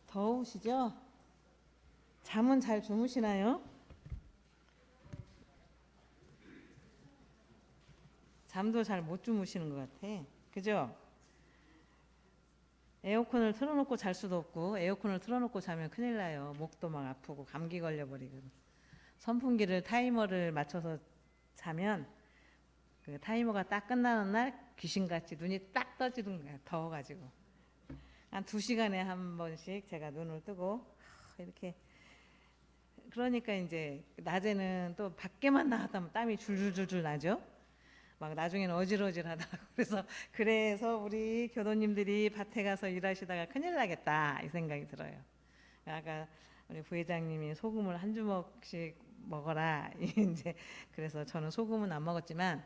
더우시죠? 잠은 잘 주무시나요? 잠도 잘 못 주무시는 것 같아. 그죠? 에어컨을 틀어놓고 잘 수도 없고 에어컨을 틀어놓고 자면 큰일 나요. 목도 막 아프고 감기 걸려버리고. 선풍기를 타이머를 맞춰서 자면 그 타이머가 딱 끝나는 날 귀신같이 눈이 딱 떠지는 거야. 더워가지고. 한 2시간에 한 번씩 제가 눈을 뜨고 이렇게, 그러니까 이제 낮에는 또 밖에만 나갔다면 땀이 줄줄줄줄 나죠. 막 나중에는 어질어질하다고. 그래서 우리 교도님들이 밭에 가서 일하시다가 큰일 나겠다 이 생각이 들어요. 아까 우리 부회장님이 소금을 한 주먹씩 먹어라 이제, 그래서 저는 소금은 안 먹었지만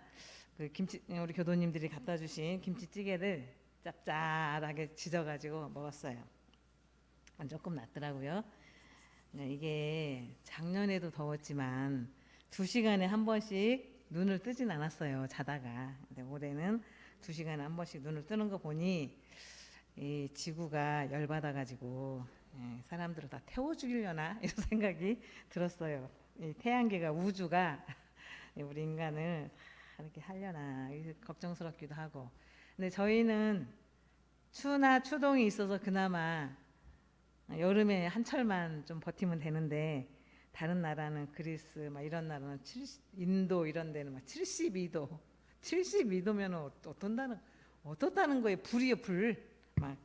그 김치, 우리 교도님들이 갖다 주신 김치찌개를 짭짤하게 지져가지고 먹었어요. 조금 낫더라고요. 이게 작년에도 더웠지만 2시간에 한 번씩 눈을 뜨진 않았어요, 자다가. 근데 올해는 2시간에 한 번씩 눈을 뜨는 거 보니 이 지구가 열받아가지고 사람들을 다 태워 죽이려나 이런 생각이 들었어요. 이 태양계가, 우주가 우리 인간을 이렇게 하려나 걱정스럽기도 하고. 근데 저희는 추나 추동이 있어서 그나마 여름에 한철만 좀 버티면 되는데, 다른 나라는 그리스 막 이런 나라는 인도 이런 데는 막 72도면 어떻다는 거예요. 불이요, 불. 막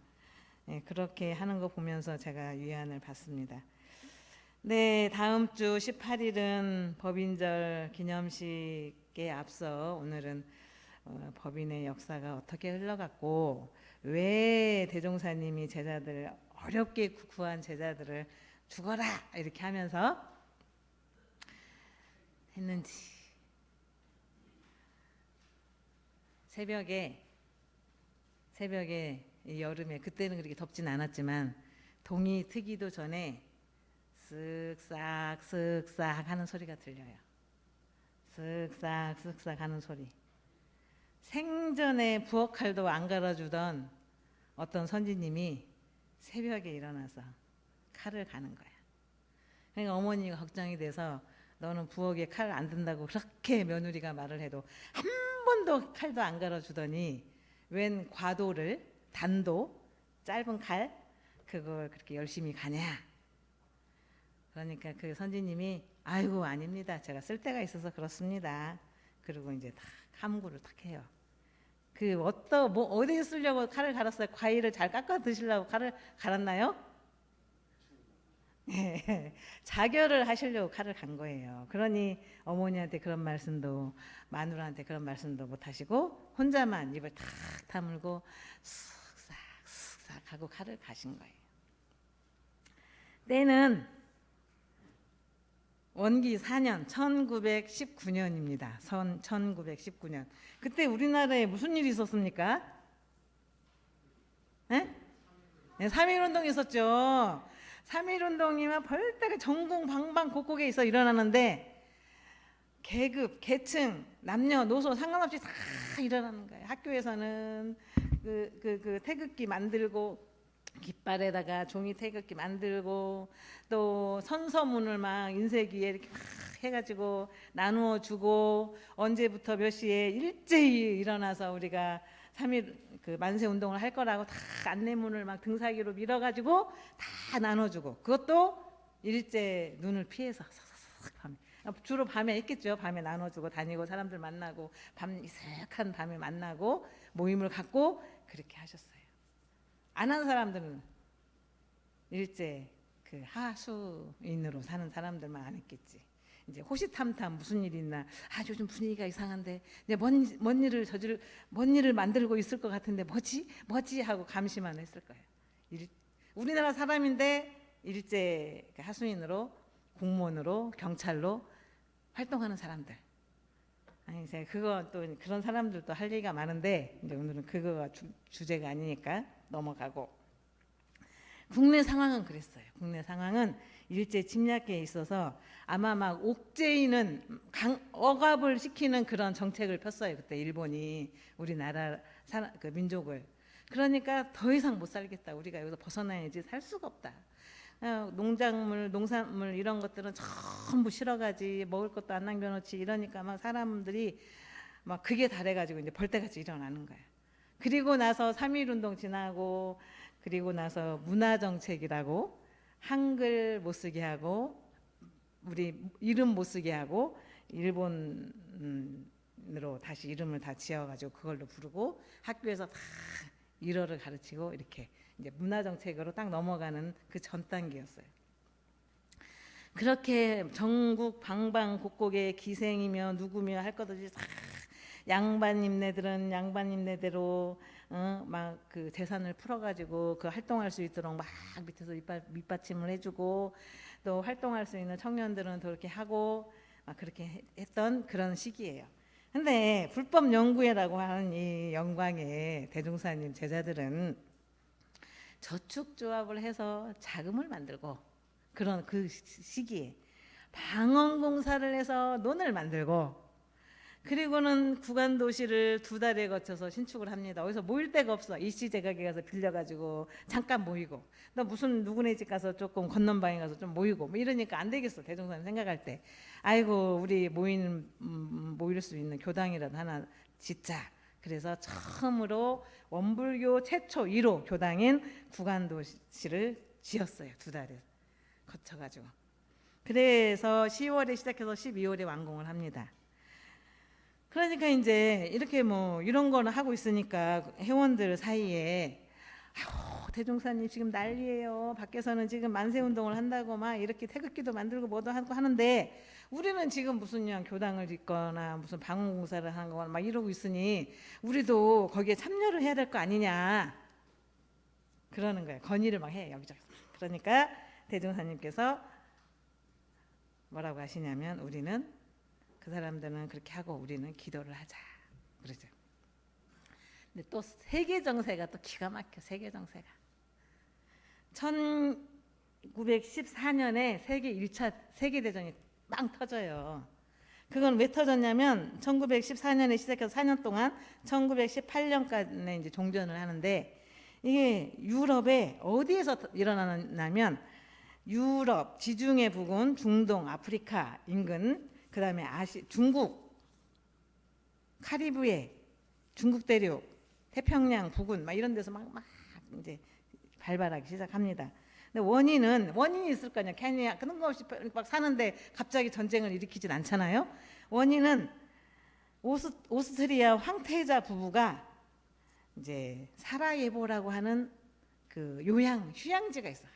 그렇게 하는 거 보면서 제가 위안을 받습니다. 네, 다음 주 18일은 법인절 기념식에 앞서 오늘은 법인의 역사가 어떻게 흘러갔고 왜 대종사님이 제자들, 어렵게 구한 제자들을 죽어라 이렇게 하면서 했는지, 새벽에 이 여름에, 그때는 그렇게 덥진 않았지만 동이 트기도 전에 쓱싹 하는 소리가 들려요. 쓱싹 하는 소리. 생전에 부엌칼도 안 갈아주던 어떤 선지님이 새벽에 일어나서 칼을 가는 거야. 그러니까 어머니가 걱정이 돼서 너는 부엌에 칼 안 든다고 그렇게 며느리가 말을 해도 한 번도 칼도 안 갈아주더니 웬 과도를, 단도, 짧은 칼 그걸 그렇게 열심히 가냐. 그러니까 그 선지님이 아이고 아닙니다, 제가 쓸 데가 있어서 그렇습니다. 그리고 이제 다 함구를 딱 해요. 어디에 쓰려고 칼을 갈았어요? 과일을 잘 깎아 드시려고 칼을 갈았나요? 자결을 하시려고 칼을 간 거예요. 그러니 어머니한테 그런 말씀도, 마누라한테 그런 말씀도 못 하시고 혼자만 입을 탁 다물고 쓱싹 하고 칼을 가신 거예요. 때는 원기 4년 1919년입니다. 1919년. 그때 우리나라에 무슨 일이 있었습니까? 네? 3.1운동이 있었죠. 3.1운동이면 벌떡 전국 방방곡곡에 있어 일어나는데, 계급, 계층, 남녀노소 상관없이 다 일어나는 거예요. 학교에서는 그 태극기 만들고, 깃발에다가 종이 태극기 만들고, 또 선서문을 막 인쇄기에 이렇게 막 해가지고 나누어 주고, 언제부터 몇 시에 일제히 일어나서 우리가 3.1 그 만세 운동을 할 거라고 다 안내문을 막 등사기로 밀어가지고 다 나눠주고, 그것도 일제 눈을 피해서 밤에, 주로 밤에 있겠죠. 밤에 나눠주고 다니고 사람들 만나고 이색한 밤에 만나고 모임을 갖고 그렇게 하셨어요. 안 한 사람들은 일제 그 하수인으로 사는 사람들만 안 했겠지. 이제 호시탐탐 무슨 일이 있나, 요즘 분위기가 이상한데 이제 뭔 일을 만들고 있을 것 같은데 뭐지 하고 감시만 했을 거예요. 우리나라 사람인데 일제 하수인으로, 공무원으로, 경찰로 활동하는 사람들. 아니, 제가 그거 또 그런 사람들도 할 얘기가 많은데 이제 오늘은 그거가 주제가 아니니까 넘어가고. 국내 상황은 그랬어요. 국내 상황은 일제 침략에 있어서 아마 막 옥죄이는 억압을 시키는 그런 정책을 폈어요. 그때 일본이 우리나라 그 민족을. 그러니까 더 이상 못 살겠다. 우리가 여기서 벗어나야지 살 수가 없다. 농작물, 농산물 이런 것들은 전부 실어가지 먹을 것도 안 남겨놓지 이러니까 막 사람들이 막 그게 달해가지고 이제 벌떼같이 일어나는 거야. 그리고 나서 3.1 운동 지나고 그리고 나서 문화정책이라고 한글 못 쓰게 하고 우리 이름 못 쓰게 하고 일본으로 다시 이름을 다 지어가지고 그걸로 부르고 학교에서 다 일어를 가르치고 이렇게 이제 문화정책으로 딱 넘어가는 그 전 단계였어요. 그렇게 전국 방방곡곡에 기생이며 누구며 할 것 없이 다 양반님네들은 양반님네대로 막 그 재산을 풀어가지고 그 활동할 수 있도록 막 밑에서 밑받침을 해주고 또 활동할 수 있는 청년들은 또 이렇게 하고 막 그렇게 했던 그런 시기예요. 근데 불법 연구회라고 하는 이 영광의 대종사님 제자들은 저축조합을 해서 자금을 만들고 그런 그 시기에 방언공사를 해서 논을 만들고 그리고는 구간도시를 2달에 거쳐서 신축을 합니다. 어디서 모일 데가 없어. 일시제각에 가서 빌려가지고 잠깐 모이고 너 무슨 누구네 집 가서 조금 건넌방에 가서 좀 모이고 뭐 이러니까 안 되겠어. 대종사님 생각할 때 아이고 우리 모일 수 있는 교당이라도 하나 짓자. 그래서 처음으로 원불교 최초 1호 교당인 구간도시를 지었어요. 2달에 거쳐가지고. 그래서 10월에 시작해서 12월에 완공을 합니다. 그러니까 이제 이렇게 뭐 이런 거는 하고 있으니까 회원들 사이에 아유, 대종사님 지금 난리예요. 밖에서는 지금 만세운동을 한다고 막 이렇게 태극기도 만들고 뭐도 하고 하는데 우리는 지금 무슨 그냥 교당을 짓거나 무슨 방언공사를 하는 거나 막 이러고 있으니 우리도 거기에 참여를 해야 될 거 아니냐 그러는 거예요. 건의를 막 해 여기저기. 그러니까 대종사님께서 뭐라고 하시냐면 우리는 그 사람들은 그렇게 하고 우리는 기도를 하자 그러죠. 근데 또 세계 정세가 또 기가 막혀. 세계 정세가 1914년에 세계 1차 세계대전이 빵 터져요. 그건 왜 터졌냐면 1914년에 시작해서 4년 동안 1918년까지 이제 종전을 하는데 이게 유럽에 어디에서 일어나냐면 유럽, 지중해 부근, 중동, 아프리카 인근 그 다음에 중국, 카리브해, 중국 대륙, 태평양 부근 막 이런 데서 막 이제 발발하기 시작합니다. 근데 원인이 있을 거 아니야. 괜히 그런 거 없이 막 사는데 갑자기 전쟁을 일으키진 않잖아요. 원인은 오스트리아 황태자 부부가 이제 사라예보라고 하는 그 휴양지가 있어요.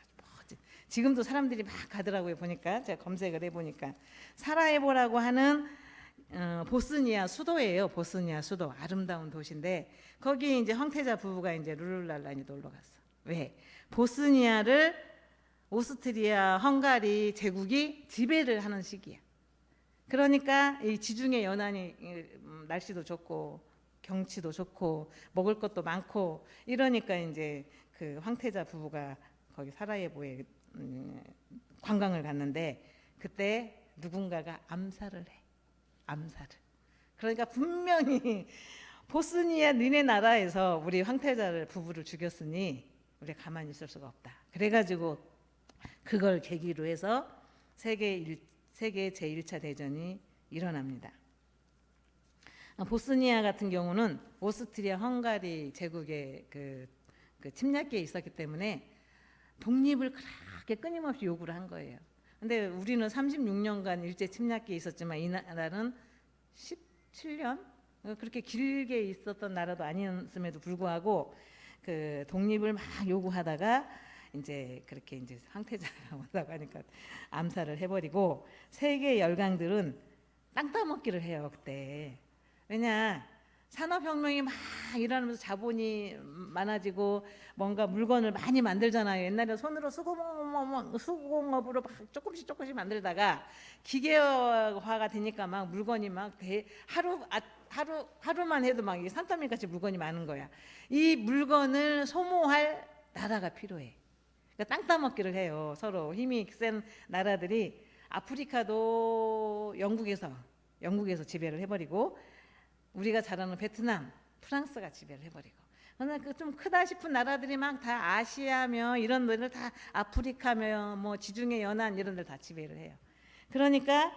지금도 사람들이 막 가더라고요. 보니까 제가 검색을 해보니까 사라예보라고 하는 보스니아 수도예요. 보스니아 수도 아름다운 도시인데 거기 이제 황태자 부부가 이제 룰루랄라니 놀러 갔어. 왜? 보스니아를 오스트리아 헝가리 제국이 지배를 하는 시기야. 그러니까 이 지중해 연안이 날씨도 좋고 경치도 좋고 먹을 것도 많고 이러니까 이제 그 황태자 부부가 거기 사라예보에 관광을 갔는데 그때 누군가가 암살을 해. 암살을. 그러니까 분명히 보스니아 니네 나라에서 우리 황태자 부부를 죽였으니 우리가 가만히 있을 수가 없다. 그래가지고 그걸 계기로 해서 세계 제1차 대전이 일어납니다. 보스니아 같은 경우는 오스트리아 헝가리 제국의 그 침략기에 있었기 때문에 독립을 그렇게 끊임없이 요구를 한 거예요. 근데 우리는 36년간 일제 침략기에 있었지만 이 나라는 17년 그렇게 길게 있었던 나라도 아니었음에도 불구하고 그 독립을 막 요구하다가 이제 그렇게 이제 황태자가 온다고 하니까 암살을 해버리고 세계 열강들은 땅 따먹기를 해요 그때. 왜냐 산업혁명이 막 일어나면서 자본이 많아지고 뭔가 물건을 많이 만들잖아요. 옛날에 손으로 수공업으로 막 조금씩 만들다가 기계화가 되니까 막 물건이 막 하루만 해도 막 산더미 같이 물건이 많은 거야. 이 물건을 소모할 나라가 필요해. 그러니까 땅 따먹기를 해요. 서로 힘이 센 나라들이 아프리카도 영국에서 지배를 해버리고 우리가 잘 아는 베트남, 프랑스가 지배를 해버리고 그러나 그좀 크다 싶은 나라들이 막 다 아시아며 이런 데를 다 아프리카며 뭐 지중해 연안 이런 데를 다 지배를 해요. 그러니까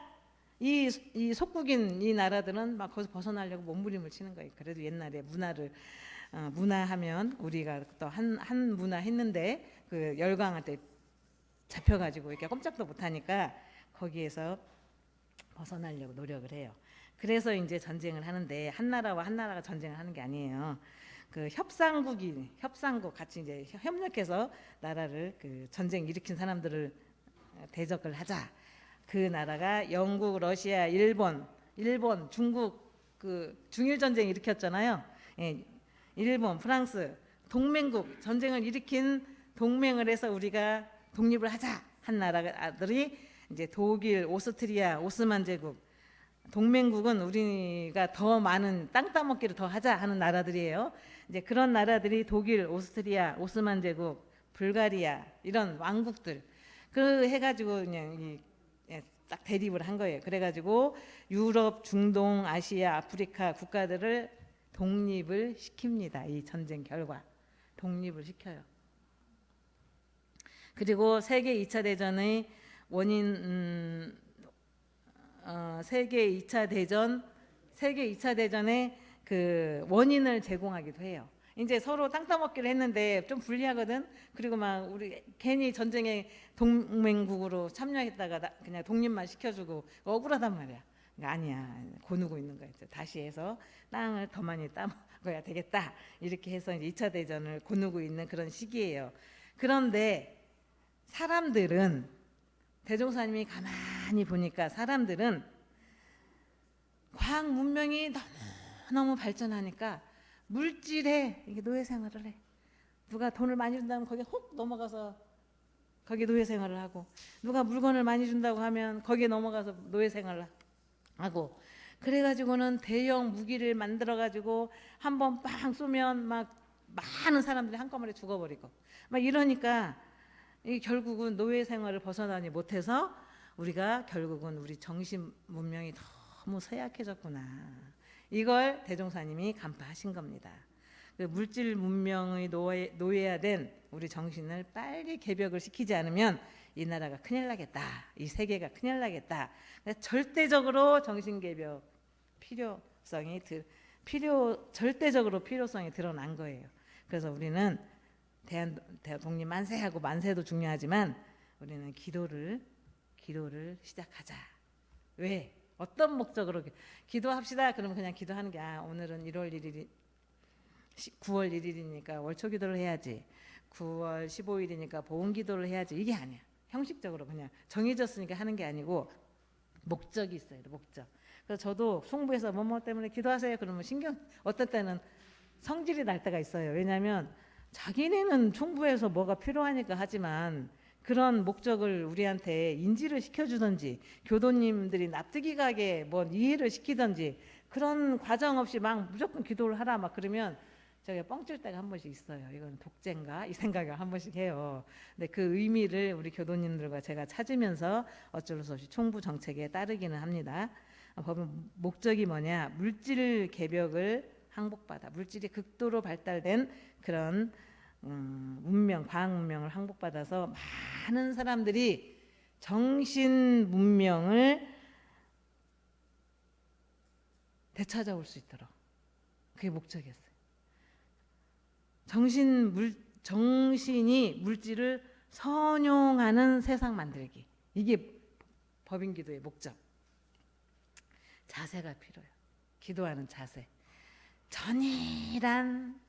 이 속국인 이 나라들은 막 거기서 벗어나려고 몸부림을 치는 거예요. 그래도 옛날에 문화하면 우리가 또 한 문화 했는데 그 열강한테 잡혀가지고 이렇게 꼼짝도 못하니까 거기에서 벗어나려고 노력을 해요. 그래서 이제 전쟁을 하는데 한 나라와 한 나라가 전쟁을 하는 게 아니에요. 그 협상국 같이 이제 협력해서 나라를 그 전쟁 일으킨 사람들을 대적을 하자. 그 나라가 영국, 러시아, 일본, 중국 그 중일 전쟁 일으켰잖아요. 예, 일본, 프랑스 동맹국 전쟁을 일으킨 동맹을 해서 우리가 독립을 하자 한 나라들이 이제 독일, 오스트리아, 오스만 제국 동맹국은 우리가 더 많은 땅 따먹기를 더 하자 하는 나라들이에요. 이제 그런 나라들이 독일, 오스트리아, 오스만 제국, 불가리아 이런 왕국들 그 해가지고 그냥 딱 대립을 한 거예요. 그래가지고 유럽, 중동, 아시아, 아프리카 국가들을 독립을 시킵니다. 이 전쟁 결과 독립을 시켜요. 그리고 세계 2차 대전의 원인 세계 2차 대전의 그 원인을 제공하기도 해요. 이제 서로 땅 따먹기를 했는데 좀 불리하거든. 그리고 막 우리 괜히 전쟁에 동맹국으로 참여했다가 그냥 독립만 시켜주고 억울하단 말이야. 그러니까 아니야, 고누고 있는 거야. 다시 해서 땅을 더 많이 따먹어야 되겠다. 이렇게 해서 이제 2차 대전을 고누고 있는 그런 시기예요. 그런데 사람들은 대종사님이 가만히 보니까 사람들은 과학 문명이 너무 발전하니까 물질에 이게 노예 생활을 해. 누가 돈을 많이 준다면 거기에 훅 넘어가서 거기에 노예 생활을 하고, 누가 물건을 많이 준다고 하면 거기에 넘어가서 노예 생활을 하고, 그래가지고는 대형 무기를 만들어가지고 한번 빵 쏘면 막 많은 사람들이 한꺼번에 죽어버리고 막 이러니까 이 결국은 노예 생활을 벗어나지 못해서 우리가 결국은 우리 정신 문명이 너무 쇠약해졌구나. 이걸 대종사님이 간파하신 겁니다. 그 물질 문명의 노예화된 우리 정신을 빨리 개벽을 시키지 않으면 이 나라가 큰일 나겠다. 이 세계가 큰일 나겠다. 절대적으로 정신 개벽 절대적으로 필요성이 드러난 거예요. 그래서 우리는 독립 만세하고 만세도 중요하지만 우리는 기도를 시작하자. 왜? 어떤 목적으로 기도합시다. 그러면 그냥 기도하는 게 오늘은 9월 1일이니까 월초 기도를 해야지. 9월 15일이니까 보험 기도를 해야지. 이게 아니야. 형식적으로 그냥 정해졌으니까 하는 게 아니고 목적이 있어요. 목적. 그래서 저도 송부에서 뭐뭐 때문에 기도하세요. 그러면 어떤 때는 성질이 날 때가 있어요. 왜냐하면 자기네는 총부에서 뭐가 필요하니까 하지만 그런 목적을 우리한테 인지를 시켜주든지 교도님들이 납득이 가게 뭐 이해를 시키든지 그런 과정 없이 막 무조건 기도를 하라 막 그러면 제가 뻥칠 때가 한 번씩 있어요. 이건 독재인가 이 생각을 한 번씩 해요. 근데 그 의미를 우리 교도님들과 제가 찾으면서 어쩔 수 없이 총부 정책에 따르기는 합니다. 법은 목적이 뭐냐? 물질 개벽을 항복받아 물질이 극도로 발달된 그런 과학 문명을 항복받아서 많은 사람들이 정신 문명을 되찾아올 수 있도록 그게 목적이었어요. 정신이 물질을 선용하는 세상 만들기. 이게 법인기도의 목적. 자세가 필요해요. 기도하는 자세. 전일한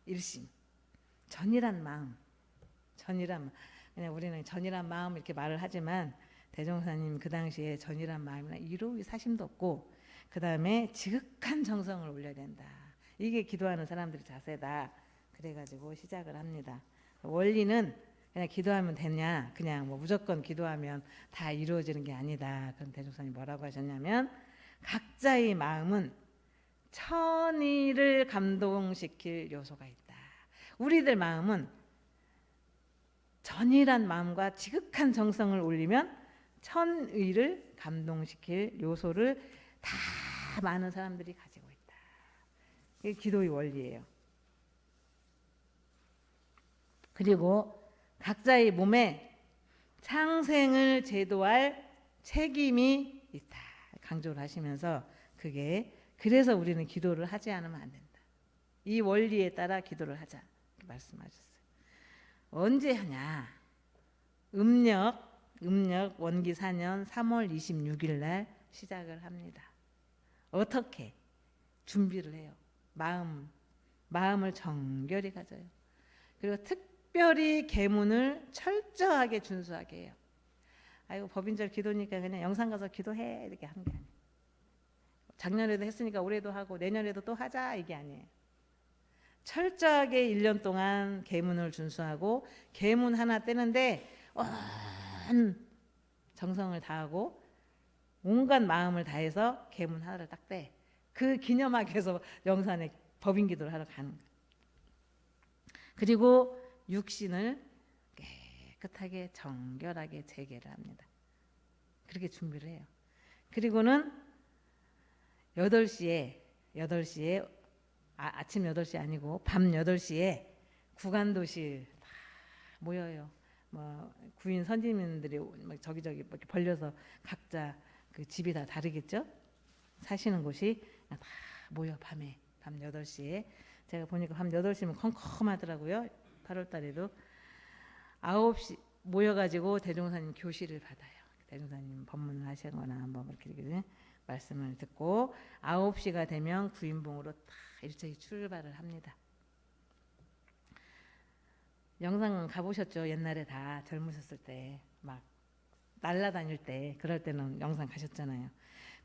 일심, 전일한 마음. 그냥 우리는 전일한 마음 이렇게 말을 하지만 대종사님 그 당시에 전일한 마음이나 이로의 사심도 없고 그 다음에 지극한 정성을 올려야 된다. 이게 기도하는 사람들의 자세다. 그래가지고 시작을 합니다. 원리는 그냥 기도하면 되냐, 그냥 뭐 무조건 기도하면 다 이루어지는 게 아니다. 그럼 대종사님 뭐라고 하셨냐면 각자의 마음은 천의를 감동시킬 요소가 있다. 우리들 마음은 전일한 마음과 지극한 정성을 올리면 천의를 감동시킬 요소를 다 많은 사람들이 가지고 있다. 이게 기도의 원리예요. 그리고 각자의 몸에 창생을 제도할 책임이 있다 강조를 하시면서 그래서 우리는 기도를 하지 않으면 안 된다. 이 원리에 따라 기도를 하자 말씀하셨어요. 언제 하냐? 음력 원기 4년 3월 26일 날 시작을 합니다. 어떻게 준비를 해요? 마음을 정결히 가져요. 그리고 특별히 계문을 철저하게 준수하게 해요. 아이고 법인절 기도니까 그냥 영상 가서 기도해 이렇게 한 게 아니에요. 작년에도 했으니까 올해도 하고 내년에도 또 하자 이게 아니에요. 철저하게 1년 동안 계문을 준수하고 계문 하나 떼는데 온 정성을 다하고 온갖 마음을 다해서 계문 하나를 딱 떼. 그 기념하기 위해서 영산에 법인기도를 하러 가는 거예요. 그리고 육신을 깨끗하게 정결하게 재개를 합니다. 그렇게 준비를 해요. 그리고는 8시에 아침 8시 아니고 밤 8시에 구간도실 다 모여요. 뭐 구인 선지민들이 저기저기 이렇게 벌려서 각자 그 집이 다 다르겠죠. 사시는 곳이 다 모여 밤 8시에 제가 보니까 밤 8시면 컴컴하더라고요. 8월 달에도 9시 모여가지고 대종사님 교실을 받아요. 대종사님 법문을 하시거나 뭐 이렇게 말씀을 듣고 9시가 되면 구인봉으로 다 일제히 출발을 합니다. 영상 가보셨죠? 옛날에 다 젊으셨을 때 막 날라다닐 때 그럴 때는 영상 가셨잖아요.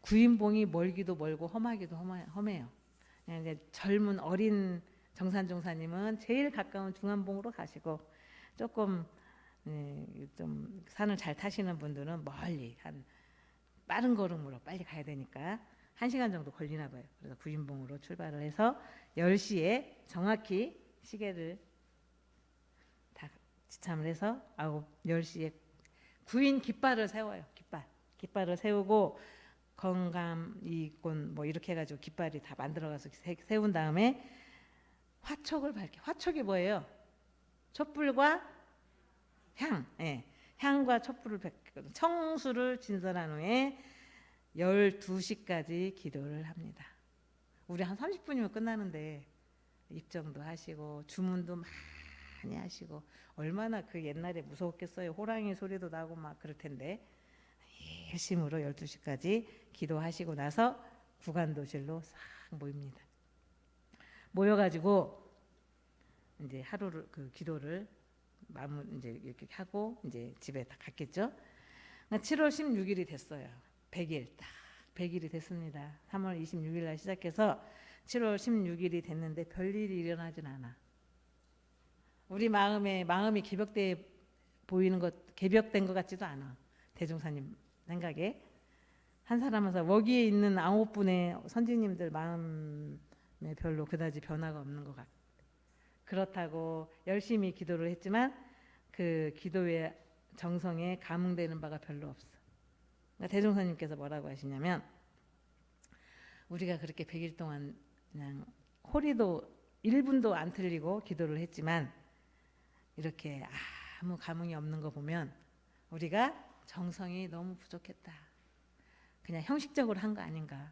구인봉이 멀기도 멀고 험하기도 험해요. 이제 젊은 어린 정산종사님은 제일 가까운 중안봉으로 가시고 조금 좀 산을 잘 타시는 분들은 멀리 한 빠른 걸음으로 빨리 가야 되니까 1시간 정도 걸리나 봐요. 그래서 구인봉으로 출발을 해서 10시에 정확히 시계를 다 지참을 해서 10시에 구인 깃발을 세워요. 깃발을 세우고 건감, 이권 뭐 이렇게 해가지고 깃발이 다 만들어가서 세운 다음에 화촉을 밝혀. 화촉이 뭐예요? 촛불과 향. 향과 촛불을 밝히거든. 청수를 진설한 후에 12시까지 기도를 합니다. 우리 한 30분이면 끝나는데 입정도 하시고 주문도 많이 하시고 얼마나 그 옛날에 무서웠겠어요. 호랑이 소리도 나고 막 그럴 텐데 열심으로 12시까지 기도하시고 나서 구간도실로 싹 모입니다. 모여가지고 이제 하루를 그 기도를 마무리 이제 이렇게 하고 이제 집에 다 갔겠죠. 7월 16일이 됐어요. 100일 딱 100일이 됐습니다. 3월 26일 날 시작해서 7월 16일이 됐는데 별일이 일어나진 않아. 우리 마음이 개벽된 것 같지도 않아. 대종사님 생각에 한 사람에서 거기에 있는 9분의 선지님들 마음에 별로 그다지 변화가 없는 것 같아. 그렇다고 열심히 기도를 했지만 그 기도의 정성에 감흥되는 바가 별로 없어. 그러니까 대종사님께서 뭐라고 하시냐면 우리가 그렇게 100일 동안 그냥 호리도 1분도 안 틀리고 기도를 했지만 이렇게 아무 감흥이 없는 거 보면 우리가 정성이 너무 부족했다. 그냥 형식적으로 한 거 아닌가.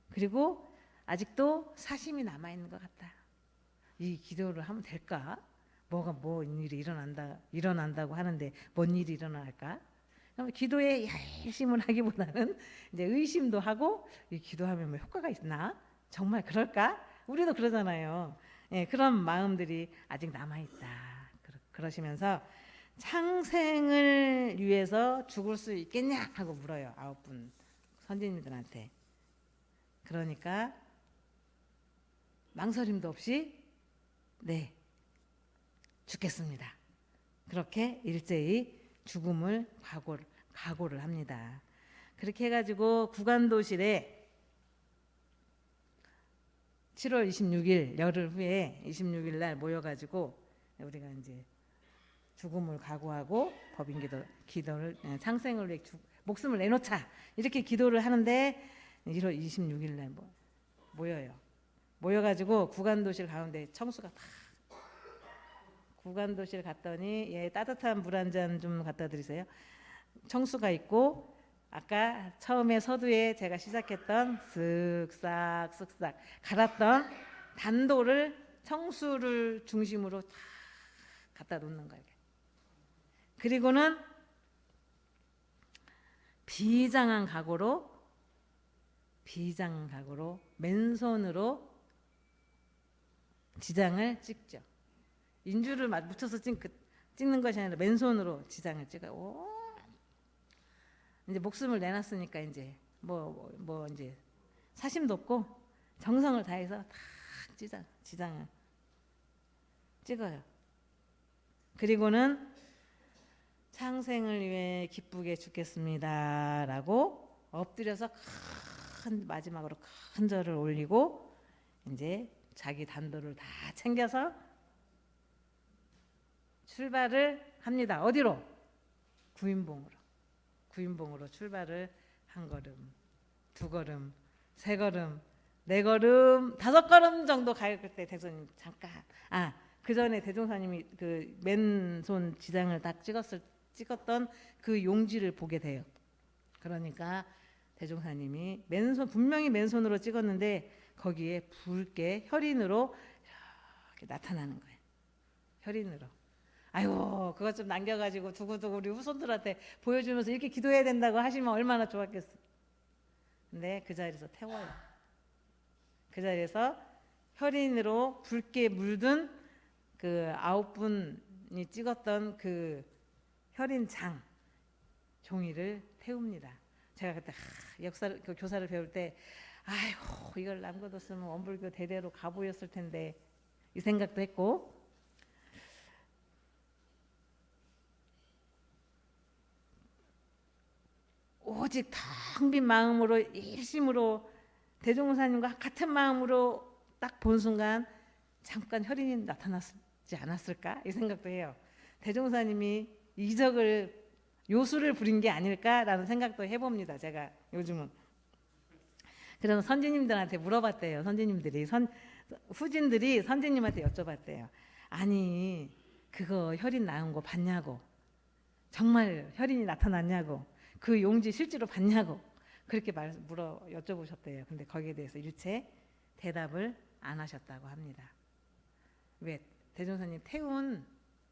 그리고 아직도 사심이 남아있는 것 같다. 이 기도를 하면 될까? 뭐 일이 일어난다고 하는데 뭔 일이 일어날까? 그럼 기도에 열심을 하기보다는 이제 의심도 하고 이 기도하면 뭐 효과가 있나? 정말 그럴까? 우리도 그러잖아요. 그런 마음들이 아직 남아있다. 그러시면서 창생을 위해서 죽을 수 있겠냐 하고 물어요. 9분 선지님들한테. 그러니까 망설임도 없이 네 죽겠습니다. 그렇게 일제히 죽음을 각오를 합니다. 그렇게 해가지고 구간도실에 7월 26일 열흘 후에 26일 날 모여가지고 우리가 이제 죽음을 각오하고 기도를 창생을 위해 목숨을 내놓자 이렇게 기도를 하는데 1월 26일 날 모여요. 모여가지고 구간도실 가운데 청수가 다 구간도실 갔더니 예, 따뜻한 물 한 잔 좀 갖다 드리세요. 청수가 있고 아까 처음에 서두에 제가 시작했던 쓱싹 쓱싹 갈았던 단도를 청수를 중심으로 다 갖다 놓는 거예요. 그리고는 비장한 각오로 맨손으로 지장을 찍죠. 인주를 묻혀서 찍는 것이 아니라 맨손으로 지장을 찍어요. 이제 목숨을 내놨으니까 이제 뭐 이제 사심도 없고 정성을 다해서 탁 지장을 찍어요. 그리고는 창생을 위해 기쁘게 죽겠습니다라고 엎드려서 마지막으로 큰 절을 올리고 이제 자기 단도를 다 챙겨서 출발을 합니다. 어디로? 구인봉으로 출발을 한 걸음, 두 걸음, 세 걸음, 네 걸음, 다섯 걸음 정도 갈 때 대종사님 잠깐 그 전에 대종사님이 그 맨손 지장을 딱 찍었던 그 용지를 보게 돼요. 그러니까 대종사님이 분명히 맨손으로 찍었는데 거기에 붉게 혈인으로 이렇게 나타나는 거예요. 혈인으로. 아이고 그것 좀 남겨가지고 두고두고 우리 후손들한테 보여주면서 이렇게 기도해야 된다고 하시면 얼마나 좋았겠어. 근데 그 자리에서 태워요. 그 자리에서 혈인으로 붉게 물든 그 9분이 찍었던 그 혈인장 종이를 태웁니다. 제가 그때 그 교사를 배울 때 아이고 이걸 남겨뒀으면 원불교 대대로 가보였을 텐데 이 생각도 했고, 오직 텅 빈 마음으로 일심으로 대종사님과 같은 마음으로 딱 본 순간 잠깐 혈인이 나타났지 않았을까 이 생각도 해요. 대종사님이 이적을 요술을 부린 게 아닐까라는 생각도 해봅니다. 제가 요즘은. 그래서 선지님들한테 물어봤대요. 후진들이 선지님한테 여쭤봤대요. 아니 그거 혈인 나온 거 봤냐고, 정말 혈인이 나타났냐고, 그 용지 실제로 봤냐고 그렇게 여쭤보셨대요. 근데 거기에 대해서 일체 대답을 안 하셨다고 합니다. 왜? 대종사님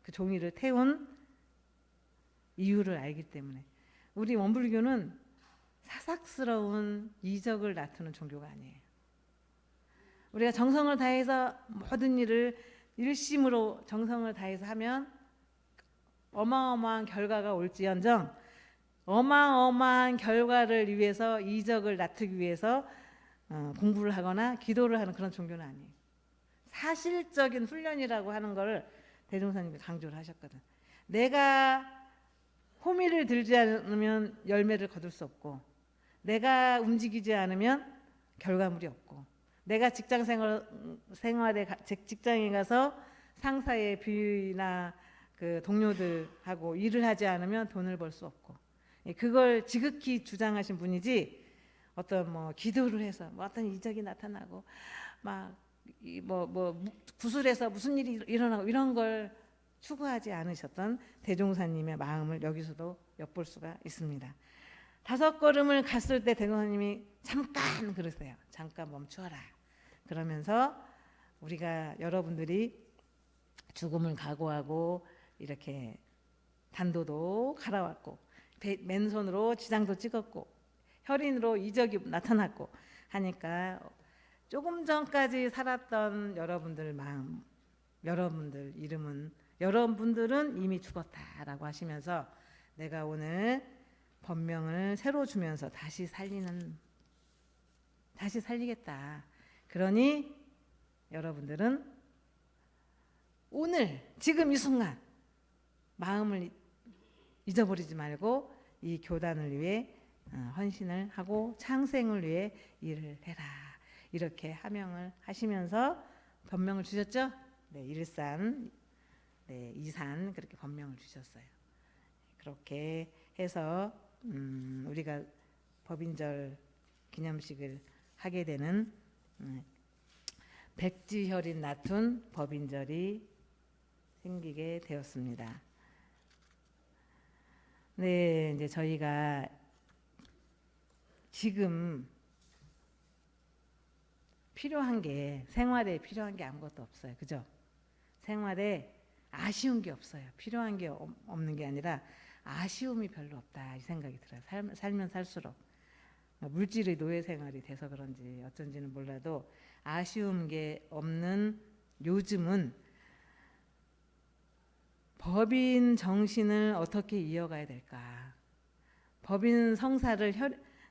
그 종이를 태운 이유를 알기 때문에. 우리 원불교는 사삭스러운 이적을 다투는 종교가 아니에요. 우리가 정성을 다해서 모든 일을 일심으로 정성을 다해서 하면 어마어마한 결과가 올지언정 어마어마한 결과를 위해서 이적을 다투기 위해서 공부를 하거나 기도를 하는 그런 종교는 아니에요. 사실적인 훈련이라고 하는 걸 대종사님이 강조를 하셨거든. 내가 호미를 들지 않으면 열매를 거둘 수 없고, 내가 움직이지 않으면 결과물이 없고, 내가 직장에 가서 상사의 비위나 그 동료들하고 일을 하지 않으면 돈을 벌 수 없고, 그걸 지극히 주장하신 분이지 어떤 기도를 해서 어떤 이적이 나타나고 구슬에서 무슨 일이 일어나고 이런 걸 추구하지 않으셨던 대종사님의 마음을 여기서도 엿볼 수가 있습니다. 5걸음을 갔을 때 대종사님이 잠깐 그러세요. 잠깐 멈추어라. 그러면서 우리가 여러분들이 죽음을 각오하고 이렇게 단도도 갈아왔고 맨손으로 지장도 찍었고 혈인으로 이적이 나타났고 하니까 조금 전까지 살았던 여러분들 마음, 여러분들 이름은, 여러분들은 이미 죽었다라고 하시면서 내가 오늘 법명을 새로 주면서 다시 살리겠다. 그러니 여러분들은 오늘 지금 이 순간 마음을 잊어버리지 말고 이 교단을 위해 헌신을 하고 창생을 위해 일을 해라. 이렇게 하명을 하시면서 법명을 주셨죠? 네, 일산, 네, 이산 그렇게 법명을 주셨어요. 그렇게 해서 우리가 법인절 기념식을 하게 되는 백지혈인 나툰 법인절이 생기게 되었습니다. 네, 이제 저희가 지금 필요한 게, 생활에 필요한 게 아무것도 없어요. 그죠? 생활에 아쉬운 게 없어요. 필요한 게 없는 게 아니라 아쉬움이 별로 없다 이 생각이 들어요. 살면 살수록 물질의 노예 생활이 돼서 그런지 어쩐지는 몰라도 아쉬운 게 없는 요즘은 법인 정신을 어떻게 이어가야 될까? 법인 성사를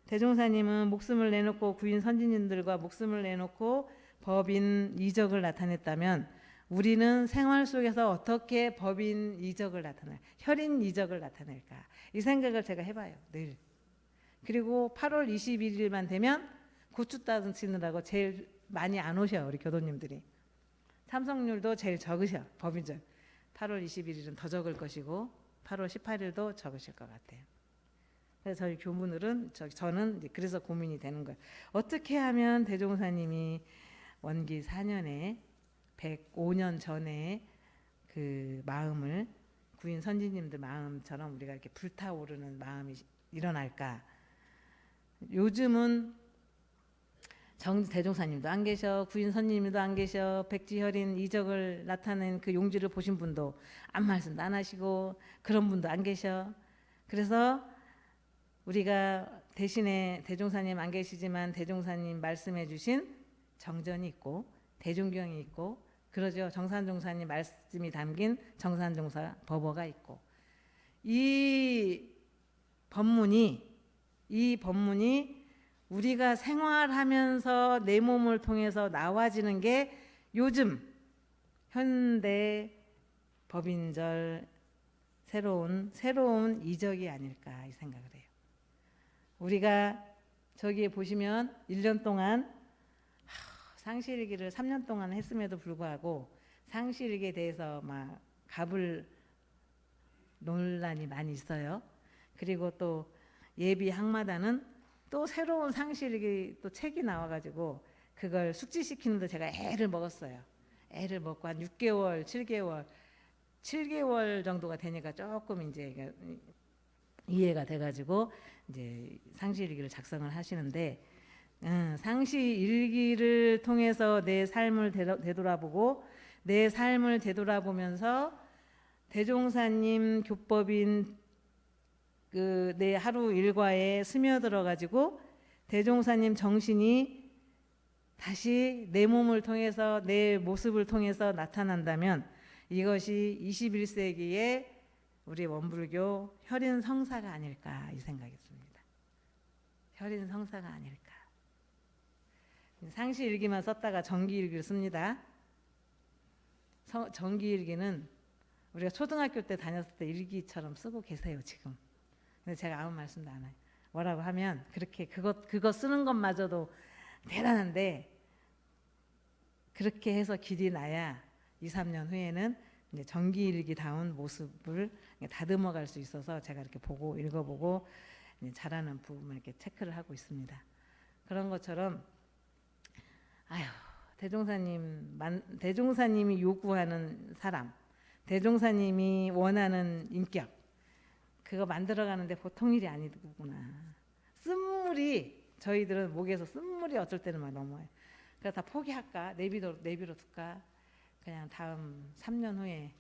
대종사님은 목숨을 내놓고 구인 선진님들과 목숨을 내놓고 법인 이적을 나타냈다면 우리는 생활 속에서 어떻게 법인 이적을 혈인 이적을 나타낼까? 이 생각을 제가 해봐요. 늘. 그리고 8월 21일만 되면 고추 따지느라고 제일 많이 안 오셔 우리 교도님들이. 참석률도 제일 적으셔 법인절. 8월 21일은 더 적을 것이고 8월 18일도 적으실 것 같아요. 그래서 저희 교무들은 저는 이제 그래서 고민이 되는 거예요. 어떻게 하면 대종사님이 원기 4년에 105년 전에 그 마음을 구인 선지님들 마음처럼 우리가 이렇게 불타오르는 마음이 일어날까? 요즘은 대종사님도 안 계셔, 구인 선지님도 안 계셔, 백지혈인 이적을 나타낸 그 용지를 보신 분도 아무 말씀도 안 하시고 그런 분도 안 계셔. 그래서 우리가 대신에 대종사님 안 계시지만 대종사님 말씀해 주신 정전이 있고 대종경이 있고 그러죠. 정산종사님 말씀이 담긴 정산종사 법어가 있고 이 법문이 우리가 생활하면서 내 몸을 통해서 나와지는 게 요즘 현대 법인절 새로운 이적이 아닐까 이 생각을 해요. 우리가 저기에 보시면 1년 동안 상시일기를 3년 동안 했음에도 불구하고 상시일기에 대해서 막 갑을 논란이 많이 있어요. 그리고 또 예비 학마다는 또 새로운 상시일기 또 책이 나와가지고 그걸 숙지시키는데 제가 애를 먹었어요. 애를 먹고 한 6개월, 7개월 정도가 되니까 조금 이제 이해가 돼가지고 이제 상시일기를 작성을 하시는데 상시일기를 통해서 내 삶을 되돌아보고 내 삶을 되돌아보면서 대종사님 교법인 그 내 하루 일과에 스며들어 가지고 대종사님 정신이 다시 내 몸을 통해서 내 모습을 통해서 나타난다면 이것이 21세기의 우리 원불교 혈인 성사가 아닐까 이 생각이 듭니다. 혈인 성사가 아닐까. 상시일기만 썼다가 정기일기를 씁니다. 정기일기는 우리가 초등학교 때 다녔을 때 일기처럼 쓰고 계세요 지금. 근데 제가 아무 말씀도 안 해요. 뭐라고 하면 그렇게 그거 쓰는 것마저도 대단한데 그렇게 해서 길이 나야 2, 3년 후에는 이제 정기일기다운 모습을 다듬어 갈 수 있어서 제가 이렇게 보고 읽어보고 잘하는 부분을 이렇게 체크를 하고 있습니다. 그런 것처럼 대종사님이 요구하는 사람, 대종사님이 원하는 인격 그거 만들어가는데 보통 일이 아니구나. 쓴물이 저희들은 목에서 쓴물이 어쩔 때는 막 넘어요. 그래서 다 포기할까? 내비로 둘까? 그냥 다음 3년 후에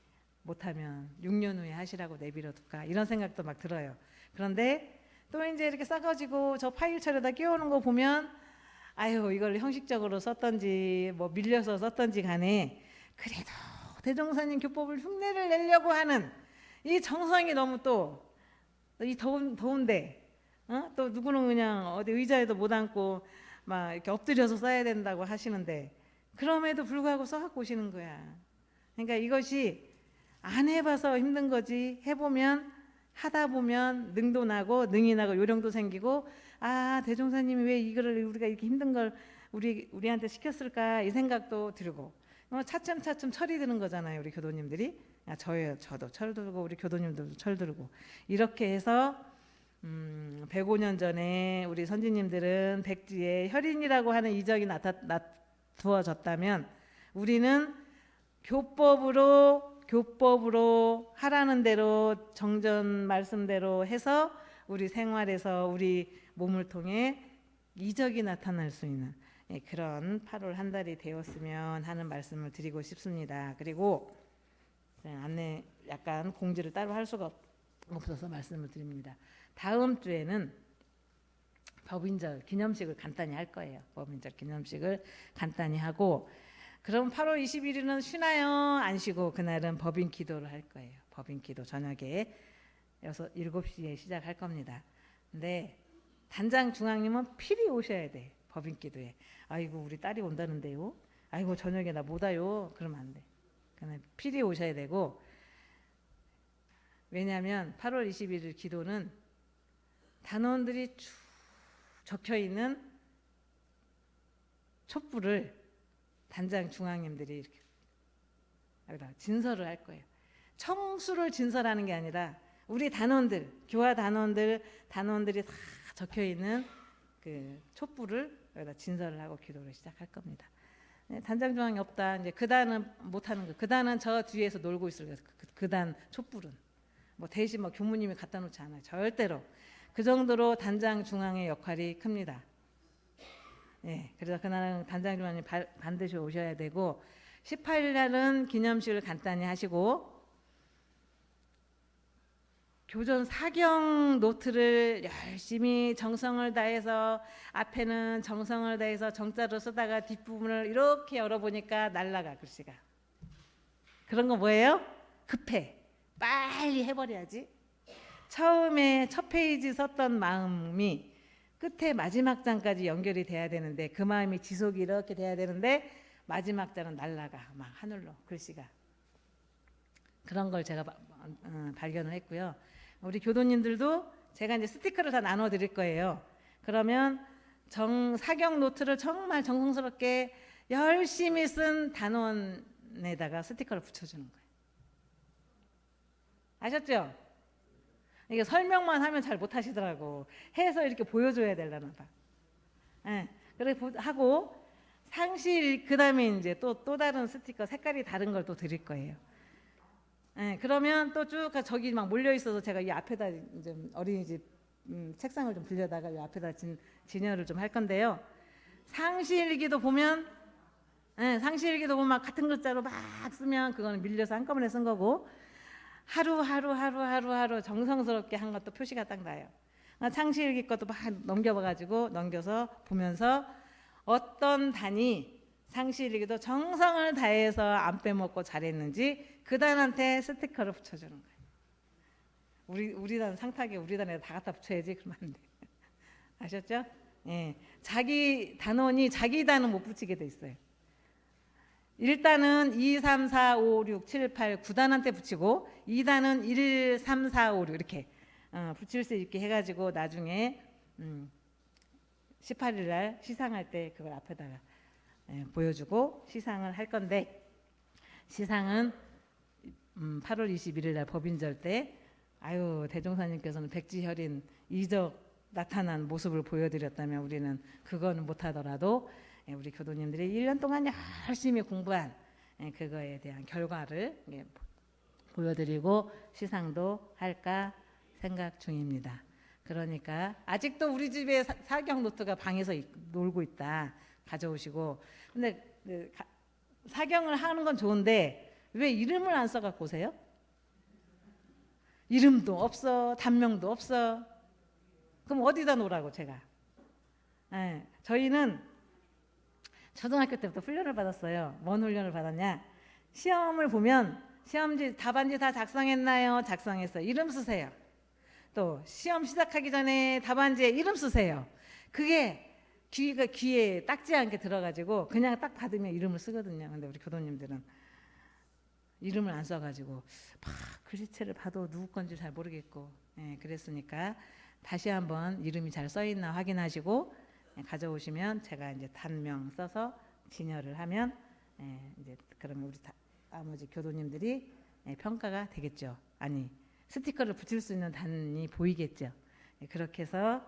못하면 6년 후에 하시라고 내비로 둘까? 이런 생각도 막 들어요. 그런데 또 이제 이렇게 싸가지고 저 파일처리에다 끼워오는 거 보면 아유 이걸 형식적으로 썼던지 뭐 밀려서 썼던지 간에 그래도 대종사님 교법을 흉내를 내려고 하는 이 정성이 너무 또 이 더운데 또 누구는 그냥 어디 의자에도 못 앉고 막 이렇게 엎드려서 써야 된다고 하시는데 그럼에도 불구하고 써갖고 오시는 거야. 그러니까 이것이 안 해봐서 힘든 거지 해보면 하다 보면 능도 나고 능이 나고 요령도 생기고 아 대종사님이 왜 이거를 우리가 이렇게 힘든 걸 우리한테 시켰을까 이 생각도 들고 차츰차츰 철이 드는 거잖아요 우리 교도님들이. 저도 철 들고 우리 교도님들도 철 들고 이렇게 해서 105년 전에 우리 선지님들은 백지에 혈인이라고 하는 이적이 나두어졌다면 우리는 교법으로 교법으로 하라는 대로 정전 말씀대로 해서 우리 생활에서 우리 몸을 통해 이적이 나타날 수 있는 그런 8월 한 달이 되었으면 하는 말씀을 드리고 싶습니다. 그리고 안내 약간 공지를 따로 할 수가 없어서 말씀을 드립니다. 다음 주에는 법인절 기념식을 간단히 할 거예요. 법인절 기념식을 간단히 하고, 그럼 8월 21일은 쉬나요? 안 쉬고 그날은 법인 기도를 할 거예요. 법인 기도 저녁에 7시에 시작할 겁니다. 근데 단장 중앙님은 필히 오셔야 돼. 법인 기도에. 아이고 우리 딸이 온다는데요. 아이고 저녁에 나 못 와요. 그러면 안 돼. 그냥 필히 오셔야 되고, 왜냐하면 8월 21일 기도는 단원들이 쭉 적혀있는 촛불을 단장 중앙님들이 이렇게 여기다 진설을 할 거예요. 청수를 진설하는 게 아니라 우리 단원들, 교화 단원들이 다 적혀있는 그 촛불을 여기다 진설을 하고 기도를 시작할 겁니다. 네, 단장 중앙이 없다. 이제 그단은 못 하는 거. 그단은 저 뒤에서 놀고 있을 거예요. 그단 촛불은 뭐 대신 뭐 교무님이 갖다 놓지 않아요. 절대로. 그 정도로 단장 중앙의 역할이 큽니다. 예, 그래서 그날은 단장 중앙이 반드시 오셔야 되고, 18일 날은 기념식을 간단히 하시고, 교전 사경 노트를 열심히 정성을 다해서, 앞에는 정성을 다해서 정자로 쓰다가 뒷부분을 이렇게 열어보니까 날라가 글씨가. 그런 거 뭐예요? 급해. 빨리 해버려야지. 처음에 첫 페이지 썼던 마음이 끝에 마지막 장까지 연결이 돼야 되는데, 그 마음이 지속이 이렇게 돼야 되는데 마지막 장은 날라가 막 하늘로 글씨가. 그런 걸 제가 발견을 했고요. 우리 교도님들도 제가 이제 스티커를 다 나눠 드릴 거예요. 그러면 사경 노트를 정말 정성스럽게 열심히 쓴 단원에다가 스티커를 붙여주는 거예요. 아셨죠? 이게 설명만 하면 잘 못하시더라고. 해서 이렇게 보여줘야 되려나 봐. 예, 그래 하고 상실, 그 다음에 이제 또 다른 스티커 색깔이 다른 걸 또 드릴 거예요. 예, 그러면 또 쭉 저기 막 몰려 있어서 제가 이 앞에다 좀 어린이집 책상을 좀 빌려다가 이 앞에다 진열을 좀 할 건데요. 상시일기도 보면, 예, 상시일기도 보면 같은 글자로 막 쓰면 그거는 밀려서 한꺼번에 쓴 거고, 하루 정성스럽게 한 것도 표시가 딱 나요. 상시일기 것도 막 넘겨서 보면서 어떤 단이 상시일기도 정성을 다해서 안 빼먹고 잘했는지 그 단한테 스티커를 붙여주는 거예요. 우리 단 상탁에 우리 단에 다 갖다 붙여야지. 그러면 안 돼. 아셨죠? 예, 자기 단원이 자기 단은 못 붙이게 돼 있어요. 1단은 2, 3, 4, 5, 6, 7, 8, 9단한테 붙이고, 2단은 1, 3, 4, 5, 6 이렇게 붙일 수 있게 해가지고 나중에 18일 날 시상할 때 그걸 앞에다가 보여주고 시상을 할 건데, 시상은 8월 21일 날 법인절 때 대종사님께서는 백지혈인 이적 나타난 모습을 보여드렸다면 우리는 그거는 못하더라도 우리 교도님들이 1년 동안 열심히 공부한 그거에 대한 결과를 보여드리고 시상도 할까 생각 중입니다. 그러니까 아직도 우리 집에 사경 노트가 방에서 놀고 있다. 가져오시고. 근데 사경을 하는 건 좋은데 왜 이름을 안 써갖고 오세요? 이름도 없어, 단명도 없어. 그럼 어디다 놓으라고 제가. 저희는 초등학교 때부터 훈련을 받았어요. 뭔 훈련을 받았냐? 시험을 보면 시험지 답안지 다 작성했나요? 작성했어요. 이름 쓰세요. 또 시험 시작하기 전에 답안지에 이름 쓰세요. 그게 귀에 딱지 않게 들어가지고 그냥 딱 받으면 이름을 쓰거든요. 근데 우리 교도님들은 이름을 안 써가지고 막 글씨체를 봐도 누구 건지 잘 모르겠고, 그랬으니까 다시 한번 이름이 잘 써있나 확인하시고 가져오시면 제가 이제 단명 써서 진열을 하면 이제 그러면 우리 나머지 교도님들이 평가가 되겠죠. 아니, 스티커를 붙일 수 있는 단이 보이겠죠. 그렇게 해서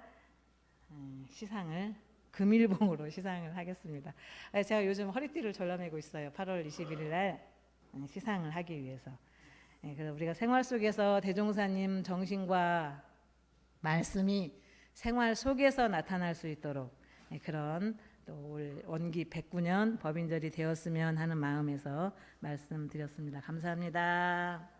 시상을 금일봉으로 시상을 하겠습니다. 제가 요즘 허리띠를 졸라매고 있어요. 8월 21일 날 시상을 하기 위해서. 그래서 우리가 생활 속에서 대종사님 정신과 말씀이 생활 속에서 나타날 수 있도록 그런 또 올 원기 109년 법인절이 되었으면 하는 마음에서 말씀드렸습니다. 감사합니다.